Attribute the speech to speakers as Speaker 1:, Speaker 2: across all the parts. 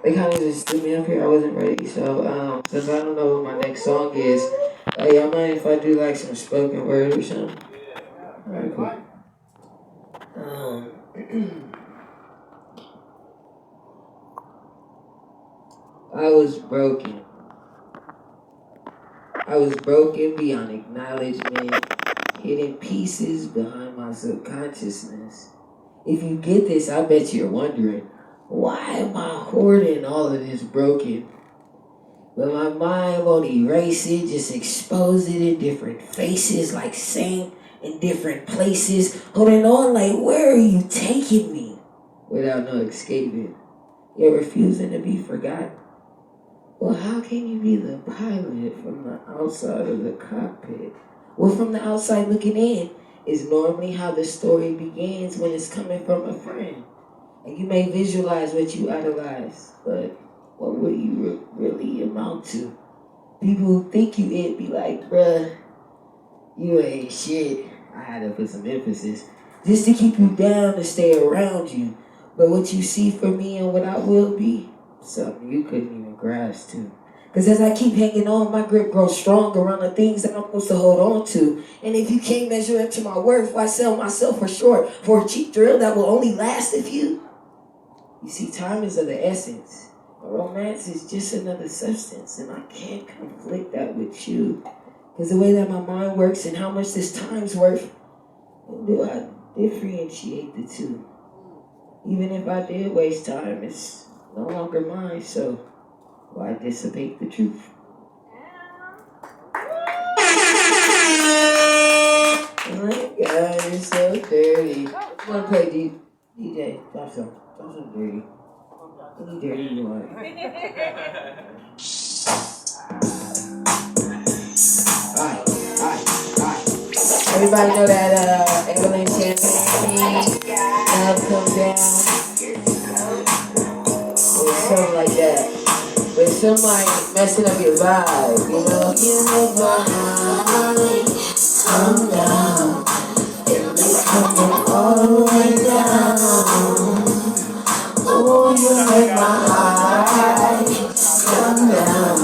Speaker 1: They kind of just threw me up here. I wasn't ready. So, since I don't know what my next song is, y'all mind if I do like some spoken word or something? Alright, cool. I was broken. I was broken beyond acknowledgement, hidden pieces behind my subconsciousness. If you get this, I bet you're wondering, why am I hoarding all of this broken? But my mind won't erase it, just expose it in different faces, like same in different places, holding on like, where are you taking me? Without no escaping, yet refusing to be forgotten. Well, how can you be the pilot from the outside of the cockpit? Well, from the outside looking in is normally how the story begins when it's coming from a friend. And you may visualize what you idolize, but what will you really amount to? People who think you it be like, bruh, you ain't shit. I had to put some emphasis. Just to keep you down, to stay around you. But what you see for me and what I will be, something you couldn't even grasp to. Because as I keep hanging on, my grip grows strong around the things that I'm supposed to hold on to. And if you can't measure up to my worth, why sell myself for short for a cheap thrill that will only last a few? You see, time is of the essence. Romance is just another substance, and I can't conflict that with you. Because the way that my mind works and how much this time's worth, do I differentiate the two? Even if I did waste time, it's no longer mine, so why dissipate the truth? Oh my God, you're so dirty. I want to play DJ. Drop some dirty. Any dirty you want. Alright. Everybody know that Evelyn Champagne, Love Come Down, or something like that. But somebody messing up your vibe, you know? You make my heart come down, it's coming all the way down. Oh, you make my heart come down,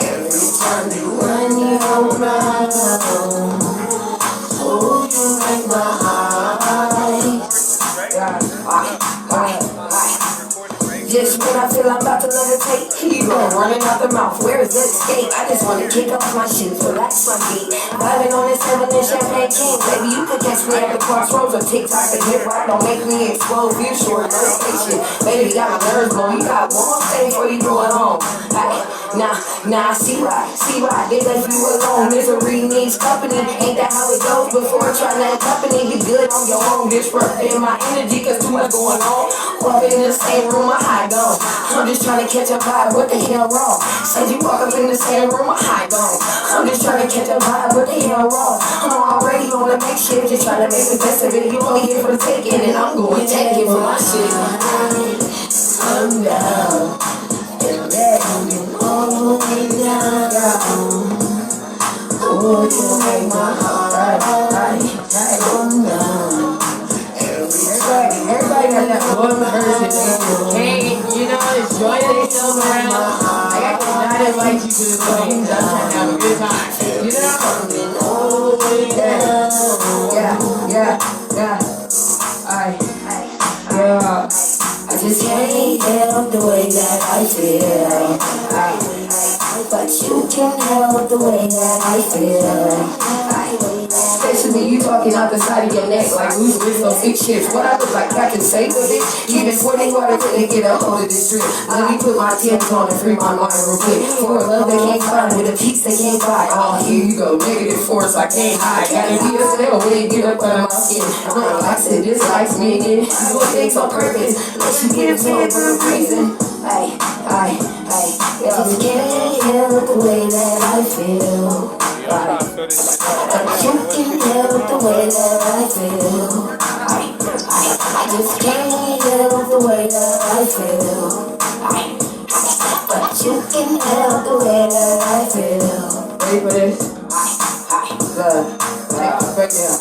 Speaker 1: every time you run your mouth. Oh, you make my heart. Just when I feel I'm about to levitate, you go running out the mouth. Where is the escape? I just want to kick off my shoes, relax my feet. Vibing on this Evelyn Champagne King. Baby, you could catch me at the crossroads of TikTok and hip hop. Don't make me explode. View short, no station. Baby, got my nerves blown. You got one more thing before you going home. Nah, see why they left you alone. Misery needs company, ain't that how it goes? Before trying to accompany, be good on your own. Disrupting my energy, cause too much going on. Up in the same room, I hide on. I'm just trying to catch a vibe, what the hell wrong? Said you walk up in the same room, I hide on. I'm just trying to catch a vibe, what the hell wrong? I'm already on the next shit, just trying to make the best of it. You only here for the taking, and I'm going to take it for my shit. Come down, and let me all the way down. Oh, you make my heart come down. Everybody got that one person that can't, enjoy themselves around. Like, I cannot invite you to the things. I'm trying to have a good time. All the way down. Yeah. I just can't help the way that I feel. But you can't help the way that I feel. Especially you talking out the side of your neck like loose with no big chips. What I look like I can say with it. Even 40 water couldn't get a hold of this drip. Let me put my Tim's on and free my mind real quick. For a love they can't find with a piece they can't buy. Oh, here you go, negative force I can't hide. Gotta be a cell when they get up under my skin. I said this life's needed. You doing things on purpose. Let you get it for a reason. I just can't help the way that I feel. But you can help the way that I feel. I just can't help the way that I feel. But you can help the way that I feel. Ready for this? Break down.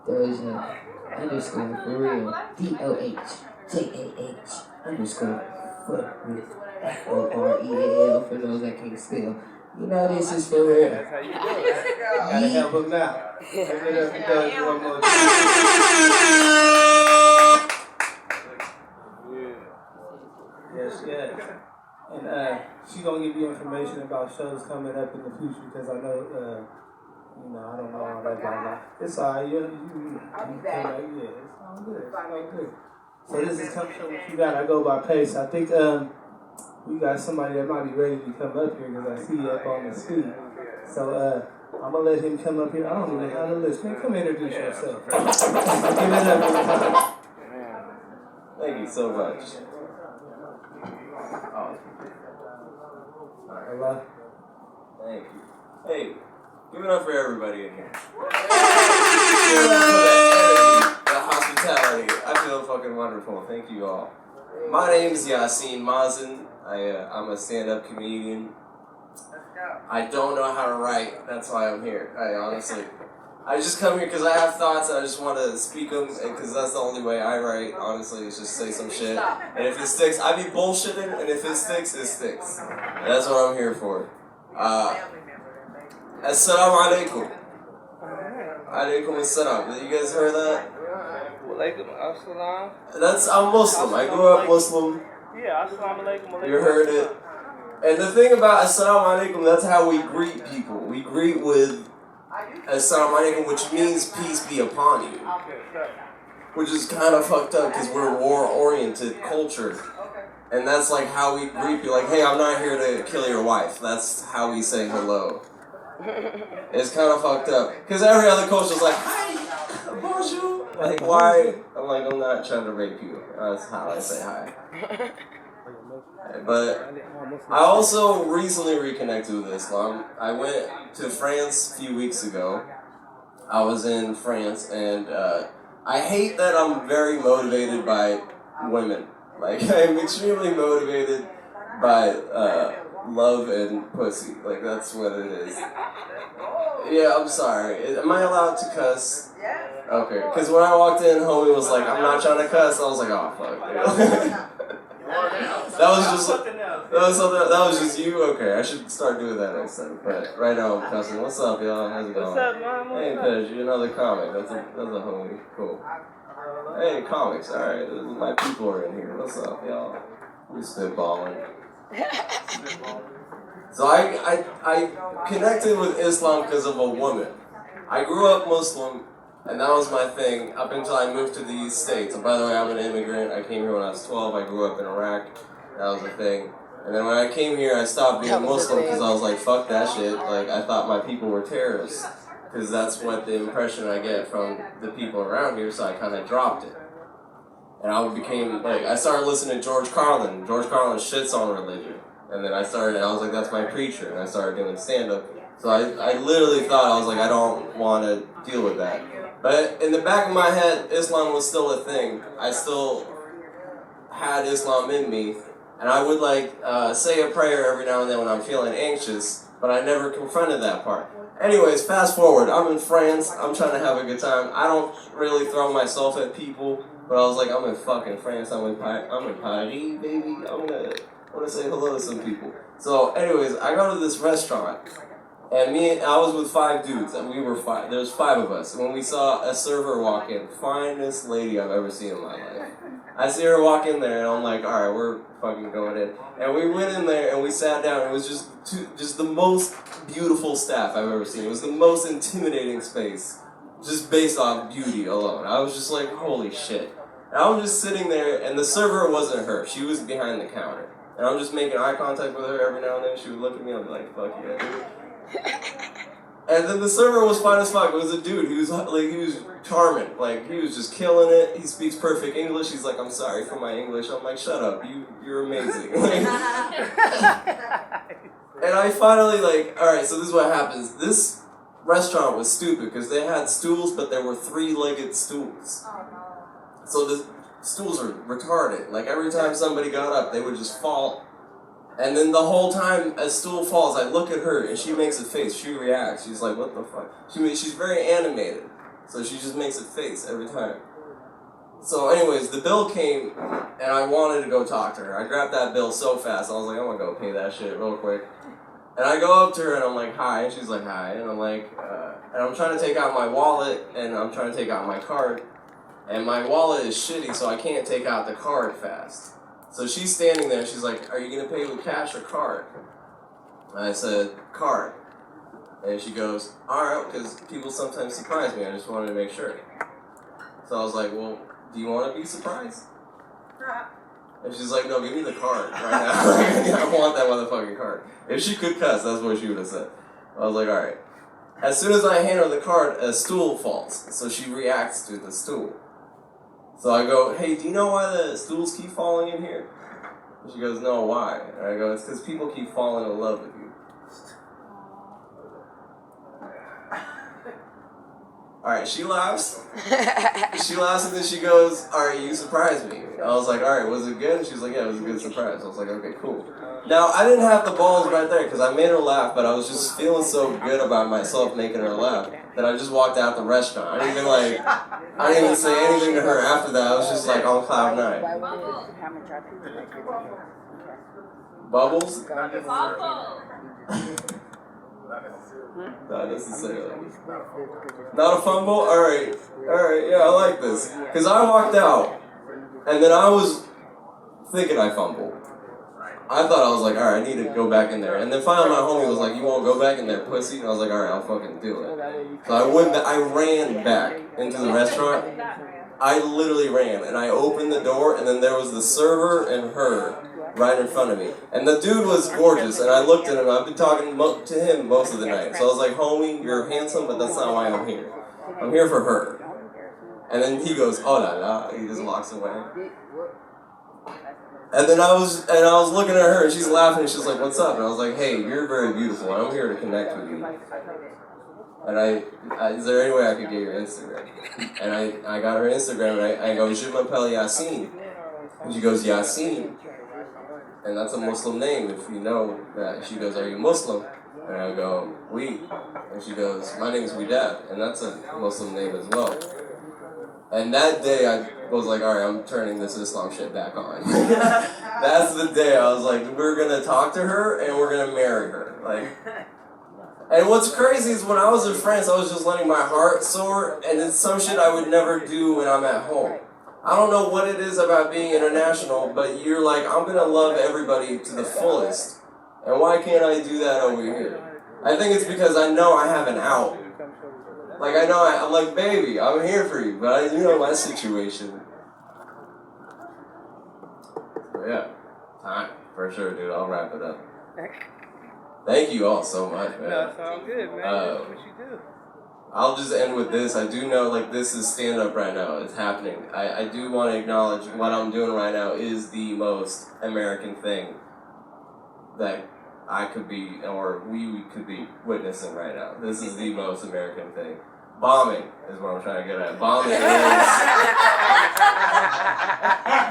Speaker 1: Doja underscore for real. DOHJAH underscore for real. FOREAL for those that can't spell. You know this is for real.
Speaker 2: That's how you do it. Gotta help him out. Give it up for Doja one more time. Yes. And she's gonna give you information about shows coming up in the future because I know, I don't know all that about that. It's alright. I'll be back. Yeah, it's all good. It's all good. So this is Come Show What You Got. I go by Pace. I think we got somebody that might be ready to come up here because I see you up on the screen. So I'm gonna let him come up here. I don't even have the list. Man, come introduce yourself. Give it up.
Speaker 3: Thank you so much.
Speaker 2: Hello.
Speaker 3: Thank you. Hey, give it up for everybody in here. Give it up for that energy, that hospitality. I feel fucking wonderful. Thank you all. My name is Yasin Mazen. I'm a stand-up comedian. I don't know how to write. That's why I'm here. I just come here because I have thoughts and I just want to speak them because that's the only way I write, honestly, is just say some shit. And if it sticks, I be bullshitting, and if it sticks, it sticks. And that's what I'm here for. Assalamu alaikum. Alaikum assalam. You guys heard that?
Speaker 2: Walaikum assalam.
Speaker 3: I'm Muslim. I grew up Muslim.
Speaker 2: Yeah, assalamu alaikum.
Speaker 3: You heard it. And the thing about assalamu alaikum, that's how we greet people. We greet with assalamu alaikum, which means peace be upon you. Which is kind of fucked up because we're a war-oriented culture. And that's like how we greet people. Like, hey, I'm not here to kill your wife. That's how we say hello. It's kind of fucked up. Because every other culture's like, hi, bonjour. Like, why? I'm like, I'm not trying to rape you. That's how I say hi. But I also recently reconnected with Islam. I went to France a few weeks ago. I was in France, and I hate that I'm very motivated by women. Like, I'm extremely motivated by love and pussy. Like, that's what it is. Yeah, I'm sorry. Am I allowed to cuss? Okay, because when I walked in, homie was like, I'm not trying to cuss. I was like, oh, fuck. That was just you? Okay, I should start doing that next time. But right now I'm cussing. What's up, y'all? How's it going?
Speaker 2: What's up, man?
Speaker 3: Hey, Pej, you're another comic. That's a homie. Cool. Hey, comics. Alright, my people are in here. What's up, y'all? We spitballing. So I connected with Islam because of a woman. I grew up Muslim, and that was my thing up until I moved to the States. And by the way, I'm an immigrant. I came here when I was 12. I grew up in Iraq. That was a thing. And then when I came here, I stopped being Muslim because I was like, fuck that shit. Like, I thought my people were terrorists. Because that's what the impression I get from the people around here, so I kind of dropped it. And I started listening to George Carlin. George Carlin shits on religion. And then I was like, that's my preacher. And I started doing stand-up. So I literally thought, I was like, I don't want to deal with that. But in the back of my head, Islam was still a thing. I still had Islam in me. And I would say a prayer every now and then when I'm feeling anxious, but I never confronted that part. Anyways, fast forward, I'm in France, I'm trying to have a good time. I don't really throw myself at people, but I was like, I'm in fucking France, I'm in Paris, baby. I want to say hello to some people. So anyways, I go to this restaurant, and I was with 5 dudes, and we were 5. There's 5 of us. When we saw a server walk in, finest lady I've ever seen in my life. I see her walk in there, and I'm like, all right, we're fucking going in. And we went in there, and we sat down. It was just the most beautiful staff I've ever seen. It was the most intimidating space, just based off beauty alone. I was just like, holy shit. And I was just sitting there, and the server wasn't her. She was behind the counter. And I'm just making eye contact with her every now and then. She would look at me, I'd be like, fuck yeah, dude. And then the server was fine as fuck. It was a dude. He was charming. Like, he was just killing it. He speaks perfect English. He's like, I'm sorry for my English. I'm like, shut up. You're amazing. And I finally, alright, so this is what happens. This restaurant was stupid because they had stools, but there were 3-legged stools. So the stools are retarded. Like, every time somebody got up, they would just fall. And then the whole time a stool falls, I look at her and she makes a face. She reacts. She's like, what the fuck? She's very animated. So she just makes a face every time. So anyways, the bill came, and I wanted to go talk to her. I grabbed that bill so fast, I was like, I'm gonna go pay that shit real quick. And I go up to her, and I'm like, hi, and she's like, hi, and I'm like, and I'm trying to take out my wallet, and I'm trying to take out my card, and my wallet is shitty, so I can't take out the card fast. So she's standing there, and she's like, are you gonna pay with cash or card? And I said, card. And she goes, alright, because people sometimes surprise me, I just wanted to make sure. So I was like, well, do you want to be surprised? And she's like, no, give me the card right now. I want that motherfucking card. If she could cuss, that's what she would have said. I was like, alright. As soon as I hand her the card, a stool falls. So she reacts to the stool. So I go, hey, do you know why the stools keep falling in here? And she goes, no, why? And I go, it's because people keep falling in love with you. Alright, she laughs. She laughs and then she goes, alright, you surprised me. I was like, alright, was it good? And she was like, yeah, it was a good surprise. I was like, okay, cool. Now, I didn't have the balls right there because I made her laugh, but I was just feeling so good about myself making her laugh that I just walked out the restaurant. I didn't even say anything to her after that. I was just like on cloud nine. Bubbles? Not necessarily. Not a fumble? Alright, yeah, I like this. Because I walked out, and then I was thinking I fumbled. I thought I was like, alright, I need to go back in there. And then finally my homie was like, you won't go back in there, pussy? And I was like, alright, I'll fucking do it. So I ran back into the restaurant. I literally ran, and I opened the door, and then there was the server and her right in front of me. And the dude was gorgeous, and I looked at him. I've been talking to him most of the night. So I was like, homie, you're handsome, but that's not why I'm here. I'm here for her. And then he goes, oh, la la. He just walks away. And then I was looking at her, and she's laughing, and she's like, what's up? And I was like, hey, you're very beautiful. I'm here to connect with you. And is there any way I could get your Instagram? And I got her Instagram, and I go, Je m'appelle Yassine. And she goes, Yassine. And that's a Muslim name, if you know that. She goes, are you Muslim? And I go, oui. And she goes, my name is Widad. And that's a Muslim name as well. And that day, I was like, alright, I'm turning this Islam shit back on. That's the day I was like, we're going to talk to her, and we're going to marry her. Like, and what's crazy is when I was in France, I was just letting my heart soar, and it's some shit I would never do when I'm at home. I don't know what it is about being international, but you're like, I'm going to love everybody to the fullest. And why can't I do that over here? I think it's because I know I have an out. Like, I know, I'm like, baby, I'm here for you, but you know my situation. So yeah, time, for sure, dude, I'll wrap it up. Thank you all so much, man.
Speaker 2: No, it's all good, man. That's what you do.
Speaker 3: I'll just end with this. I do know, like, this is stand-up right now. It's happening. I do want to acknowledge what I'm doing right now is the most American thing that I could be, or we could be witnessing right now. This is the most American thing. Bombing is what I'm trying to get at. Bombing is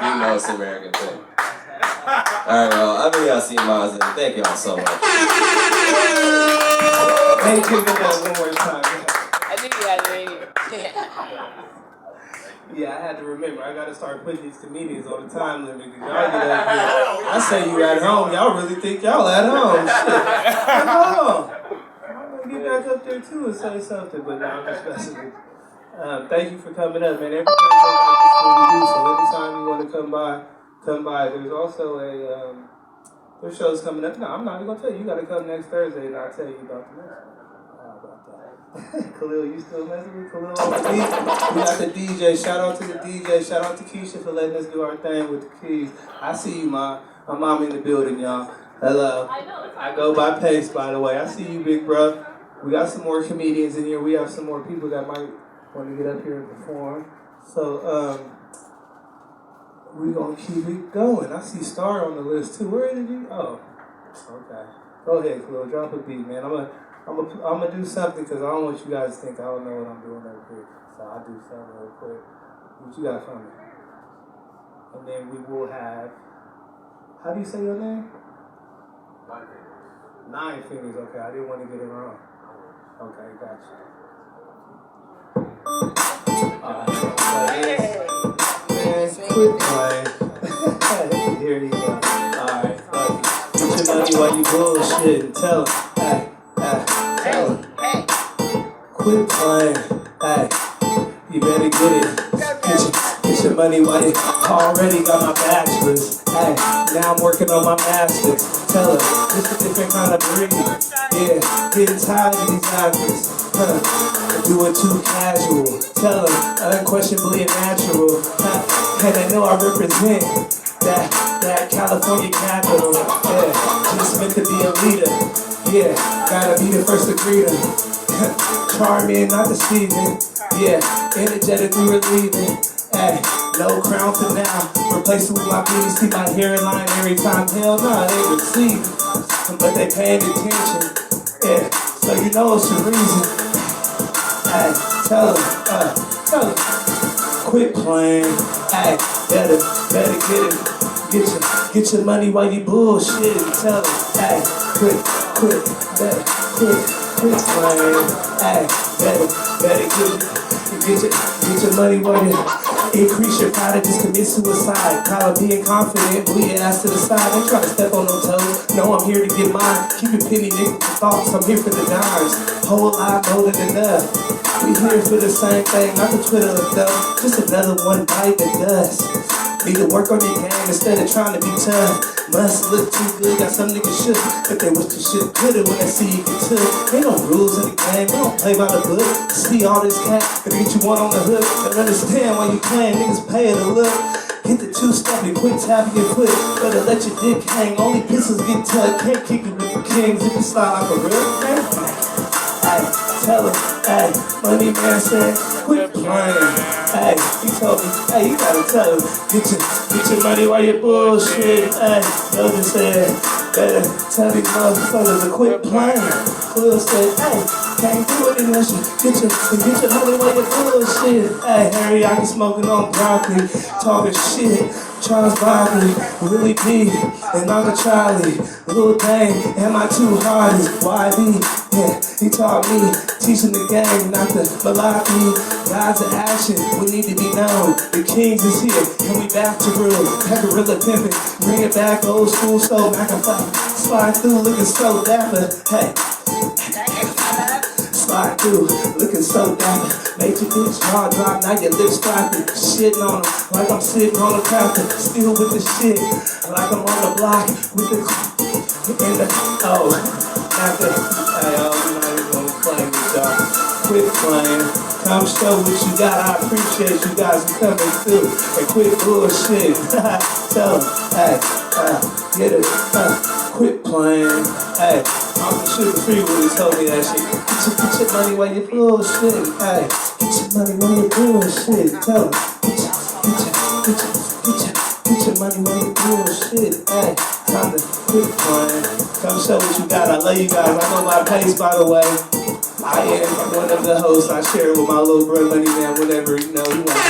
Speaker 3: the most American thing. Alright, well, I've been Yassine Mazen. Thank y'all so much.
Speaker 2: Hey, give it that one more time.
Speaker 4: I knew you had to read it.
Speaker 2: Yeah, I had to remember. I got to start putting these comedians on the time limit because y'all get up here. I say you at home. Y'all really think y'all at home. Shit. At home. I'm going to get back up there too and say something, but no, I'm just messing with you. Thank you for coming up, man. Everything's what we do, so anytime you want to come by. There's also there's shows coming up. No, I'm not even going to tell you. You got to come next Thursday and I'll tell you about the next one. Khalil, you still messing with Khalil on the beat? We got the DJ. Shout out to the DJ. Shout out to Keisha for letting us do our thing with the keys. I see you, Ma. My mom in the building, y'all. Hello. I go by Pace, by the way. I see you, big bro. We got some more comedians in here. We have some more people that might want to get up here and perform. So, we're going to keep it going. I see Star on the list, too. Where did you? Oh, okay. Go ahead, Khalil. Drop a beat, man. I'm gonna do something because I don't want you guys to think I don't know what I'm doing up here. So I'll do something real quick. What you got for me? And then we will have, how do you say your name? 9 Fingers. Okay, I didn't want to get it wrong. Okay, gotcha. Man, quit playing. Here you go. Alright, fuck it. Get your money while you bullshitting. Tell him. Tell him. Quit playing. Hey, you better get it. Get your money while you already got my bachelor's. Hey, now I'm working on my master's. Tell her, it's a different kind of breed. Yeah, getting tired of these actors. Do it too casual. Tell her, unquestionably natural. And they know I represent that California capital. Yeah, just meant to be a leader. Yeah, gotta be the first to greet her. Charming, not deceiving. Yeah, energetically relieving. Hey, no crown for now. Replace it with my beauty. See my hairline every time. Hell no, they receive it. But they paying attention. Yeah, so you know it's a reason. Hey, tell them. Quit playing. Hey, better get it. Get your money while you bullshitting. Tell them. Hey, quit playing. Hey, better get it. Get your money while you increase your pride and just commit suicide. Proud of being confident, move your ass to the side. Don't try to step on no toes. No, I'm here to get mine. Keep your penny nickel for thoughts. I'm here for the dimes. Whole lot more than enough. We here for the same thing, not the Twitter though. Just another one bite the dust. Need to work on your game instead of trying to be tough. Must look too good, got some niggas shook, but they wish the shit gooder when they see you get took. Ain't no rules in the game, we don't play by the book. See all this cat, gonna get you one on the hook. Don't understand why you playing, niggas pay it to look. Hit the two-step and quit tapping your foot. Better let your dick hang, only pistols get tucked. Can't kick it with the kings if you slide like a real man. Ay, tell him, ay, money man said, quit playing. Ay, he told me, hey, you gotta tell him, get your money while you bullshit. Ay, Yoda said, better tell these motherfuckers to quit playing. Will said, hey, can't do it unless you get your money while you bullshit. Hey, Harry, I be smoking on broccoli, talking shit. Charles Barkley, Willie B, and Uncle Charlie, Lil Dane, and my two hardest, YB. Yeah, he taught me, teaching the game, not the malarkey. Guys of action, we need to be known. The Kings is here, and we back to rule. That gorilla pimpin', bring it back, old school soul, back and forth. Slide through, looking so dapper. Hey. Slide through, looking so dapper. Made your bitch jaw drop, now your lips flapping. Shitting on them, like I'm sitting on a crafter. Still with the shit, like I'm on the block. With the, in the, oh, not the, hey, oh, I'm not even gonna play with y'all. Quit playing, come show what you got. I appreciate you guys coming through. And quit bullshit. Tell them, hey, get it, quit playing, hey. I'm the sugar free when he told me that shit. Get your money while you bullshit. Hey, get your money while you bullshit. Tell him. Get your money while you bullshit. Hey, time to quit playing. Come show what you got. I love you guys. I know my pace, by the way. I am one of the hosts. I share it with my little brother, Money Man, whatever, you know, he wants to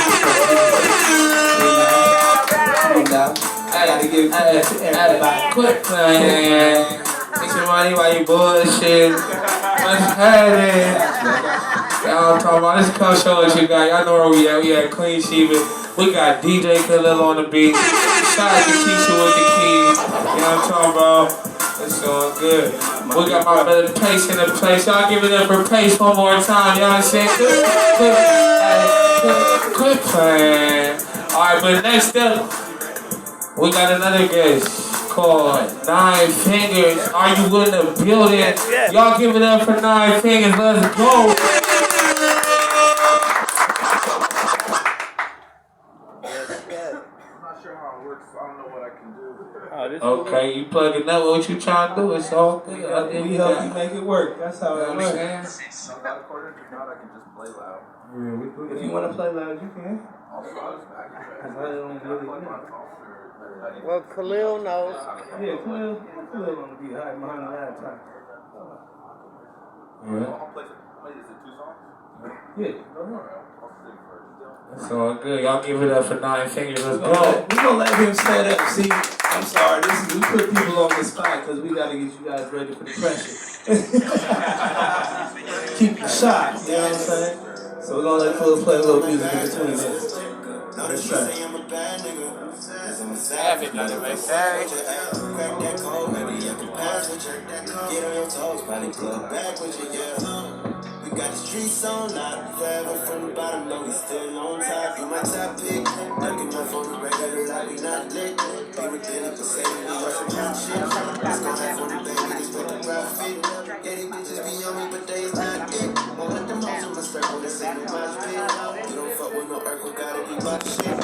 Speaker 2: I gotta give credit to everybody. Quit playing. Get your money while you bullshit. What's happening? Y'all talking about this come show what you got. Y'all know where we at. We at Clean Sheevan. We got DJ Khalil on the beat. Shout out to Keisha with the keys. You know what I'm talking about? It's going good. We got my brother Pace in the place. Y'all give it up for Pace one more time. Y'all understand? Quit playing. Alright, but next up, we got another guest called 9 Fingers. Are you in the building? Y'all give it up for 9 Fingers. Let's go.
Speaker 5: I'm not sure how it works, so I don't know what I can do.
Speaker 2: Okay,
Speaker 3: you plugging up what you trying to do. It's all good.
Speaker 2: We help you make it work. That's how it works.
Speaker 5: I'm not recording, if not, I can just play loud.
Speaker 2: If you want to play loud, you can.
Speaker 5: Also, I'll just back it.
Speaker 2: Because I don't really know.
Speaker 4: Well, Khalil knows.
Speaker 2: Yeah, Khalil on the beat, hiding behind the laptop.
Speaker 5: I'll play is it 2 songs?
Speaker 2: Yeah, go ahead.
Speaker 3: It's all good. Y'all give it up for 9 Fingers. Let's go.
Speaker 2: We're going to let him stand up. See, I'm sorry. We put people on the spot because we got to get you guys ready for the pressure. Keep the shot, you know what I'm saying? So we're gonna let Phil play a little music in between this. Next track.
Speaker 6: Have it, done it, man. Hey.
Speaker 7: Crack that code, maybe I can pass with you. Get on your toes, probably club back with you, yeah. We got the streets on lock, forever from the bottom, but we still on top. You my top pick, ducking off on the regular like we not lit. Be within it, but say we are some hot shit. Let's go back on the baby, just put the profit. Yeah, these bitches be on me, but they is not it. Won't let them hoes in my circle, this ain't no mosh pit. You don't fuck with no Urkel, gotta be about the shit.